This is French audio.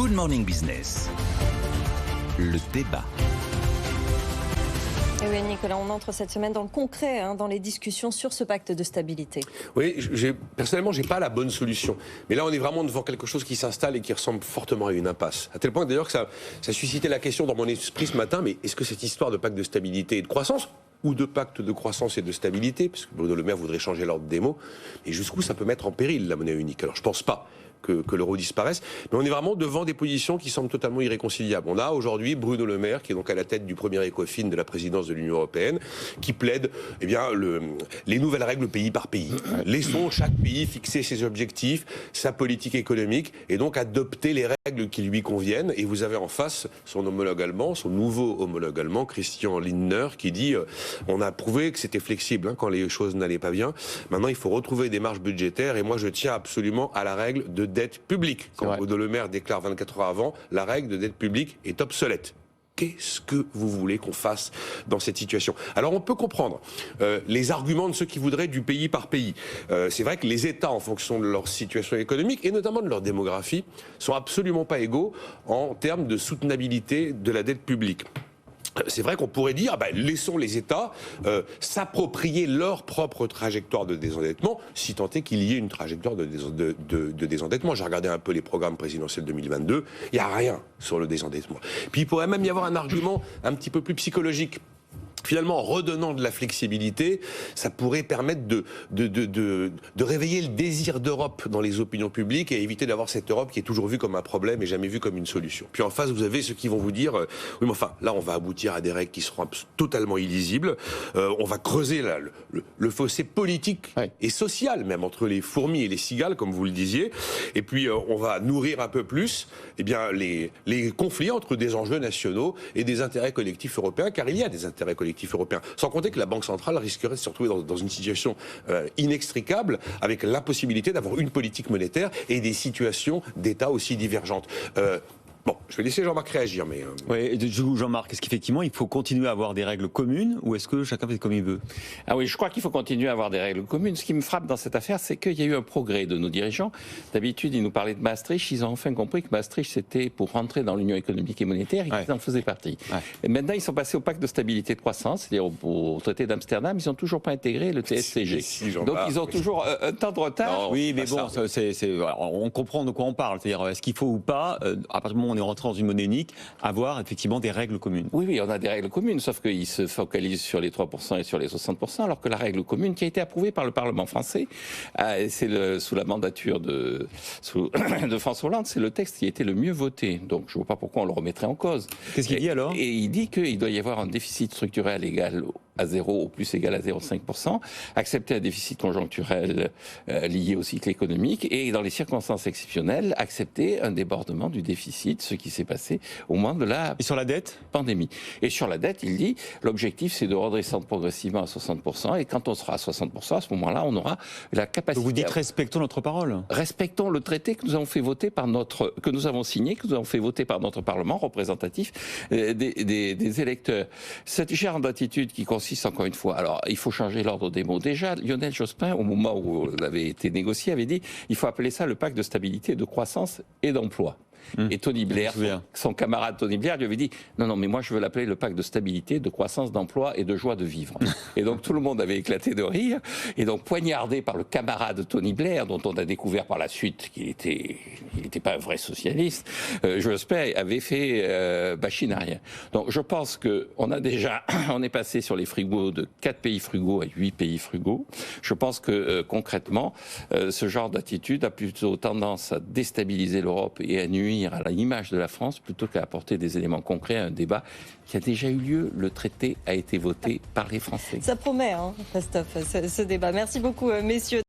Good Morning Business. Le débat. Et oui, Nicolas, on entre cette semaine dans le concret, dans les discussions sur ce pacte de stabilité. Oui, personnellement, je n'ai pas la bonne solution. Mais là, on est vraiment devant quelque chose qui s'installe et qui ressemble fortement à une impasse. À tel point d'ailleurs que ça a suscité la question dans mon esprit ce matin, mais est-ce que cette histoire de pacte de stabilité et de croissance, ou de pacte de croissance et de stabilité, puisque Bruno Le Maire voudrait changer l'ordre des mots, et jusqu'où ça peut mettre en péril la monnaie unique? Alors je ne pense pas que l'euro disparaisse, mais on est vraiment devant des positions qui semblent totalement irréconciliables. On a aujourd'hui Bruno Le Maire, qui est donc à la tête du premier ECOFIN de la présidence de l'Union européenne, qui plaide les nouvelles règles pays par pays. Laissons chaque pays fixer ses objectifs, sa politique économique, et donc adopter les règles qui lui conviennent. Et vous avez en face son homologue allemand, son nouveau homologue allemand, Christian Lindner, qui dit on a prouvé que c'était flexible quand les choses n'allaient pas bien. Maintenant, il faut retrouver des marges budgétaires, et moi je tiens absolument à la règle de dette publique. Quand Bruno Le Maire déclare 24 heures avant, la règle de dette publique est obsolète. Qu'est-ce que vous voulez qu'on fasse dans cette situation? Alors on peut comprendre les arguments de ceux qui voudraient du pays par pays. C'est vrai que les États, en fonction de leur situation économique et notamment de leur démographie, sont absolument pas égaux en termes de soutenabilité de la dette publique. C'est vrai qu'on pourrait dire, laissons les États s'approprier leur propre trajectoire de désendettement, si tant est qu'il y ait une trajectoire de désendettement. J'ai regardé un peu les programmes présidentiels 2022, il n'y a rien sur le désendettement. Puis il pourrait même y avoir un argument un petit peu plus psychologique. Finalement, en redonnant de la flexibilité, ça pourrait permettre de réveiller le désir d'Europe dans les opinions publiques et éviter d'avoir cette Europe qui est toujours vue comme un problème et jamais vue comme une solution. Puis en face, vous avez ceux qui vont vous dire oui, mais enfin, là, on va aboutir à des règles qui seront totalement illisibles. On va creuser là, le fossé politique et social, même entre les fourmis et les cigales, comme vous le disiez. Et puis, on va nourrir un peu plus les conflits entre des enjeux nationaux et des intérêts collectifs européens, car il y a des intérêts collectifs européen. Sans compter que la Banque centrale risquerait de se retrouver dans une situation inextricable avec l'impossibilité d'avoir une politique monétaire et des situations d'État aussi divergentes. Bon, je vais laisser Jean-Marc réagir, mais... Oui, Jean-Marc, est-ce qu'effectivement, il faut continuer à avoir des règles communes ou est-ce que chacun fait comme il veut? Ah oui, je crois qu'il faut continuer à avoir des règles communes. Ce qui me frappe dans cette affaire, c'est qu'il y a eu un progrès de nos dirigeants. D'habitude, ils nous parlaient de Maastricht. Ils ont enfin compris que Maastricht, c'était pour rentrer dans l'Union économique et monétaire et qu'ils en faisaient partie. Et maintenant, ils sont passés au pacte de stabilité et de croissance, c'est-à-dire au traité d'Amsterdam. Ils n'ont toujours pas intégré le TSCG. Donc, ils ont toujours un temps de retard. Non, oui, mais bon, on comprend de quoi on parle. C'est-à-dire, est-ce qu'il faut ou pas, à partir du moment où on est rentré dans une monnaie unique, avoir effectivement des règles communes. Oui, on a des règles communes, sauf qu'ils se focalisent sur les 3% et sur les 60%, alors que la règle commune qui a été approuvée par le Parlement français, c'est sous la mandature de François Hollande, c'est le texte qui a été le mieux voté. Donc je ne vois pas pourquoi on le remettrait en cause. Qu'est-ce qu'il dit alors? Et il dit qu'il doit y avoir un déficit structurel égal à 0 ou plus égal à 0,5%, accepter un déficit conjoncturel lié au cycle économique et, dans les circonstances exceptionnelles, accepter un débordement du déficit, ce qui s'est passé au moment de la et sur la dette pandémie. Et sur la dette, il dit, l'objectif c'est de redescendre progressivement à 60%, et quand on sera à 60%, à ce moment-là, on aura la capacité... Donc vous dites respectons notre parole. Respectons le traité que nous avons fait voter que nous avons signé, que nous avons fait voter par notre Parlement représentatif des électeurs. Cette genre d'attitude qui consiste encore une fois, alors il faut changer l'ordre des mots. Déjà, Lionel Jospin, au moment où il avait été négocié, avait dit il faut appeler ça le pacte de stabilité, de croissance et d'emploi. Et Tony Blair, son camarade Tony Blair, lui avait dit non, mais moi je veux l'appeler le pacte de stabilité, de croissance, d'emploi et de joie de vivre. Et donc tout le monde avait éclaté de rire. Et donc poignardé par le camarade Tony Blair, dont on a découvert par la suite qu'il n'était pas un vrai socialiste, Jospin avait fait machine à rien. Donc je pense qu'on est passé sur les frigos de 4 pays frugaux à 8 pays frugaux. Je pense que concrètement, ce genre d'attitude a plutôt tendance à déstabiliser l'Europe et à nuire à l'image de la France plutôt qu'à apporter des éléments concrets à un débat qui a déjà eu lieu. Le traité a été voté par les Français. Ça promet, Christophe, ce débat. Merci beaucoup, messieurs.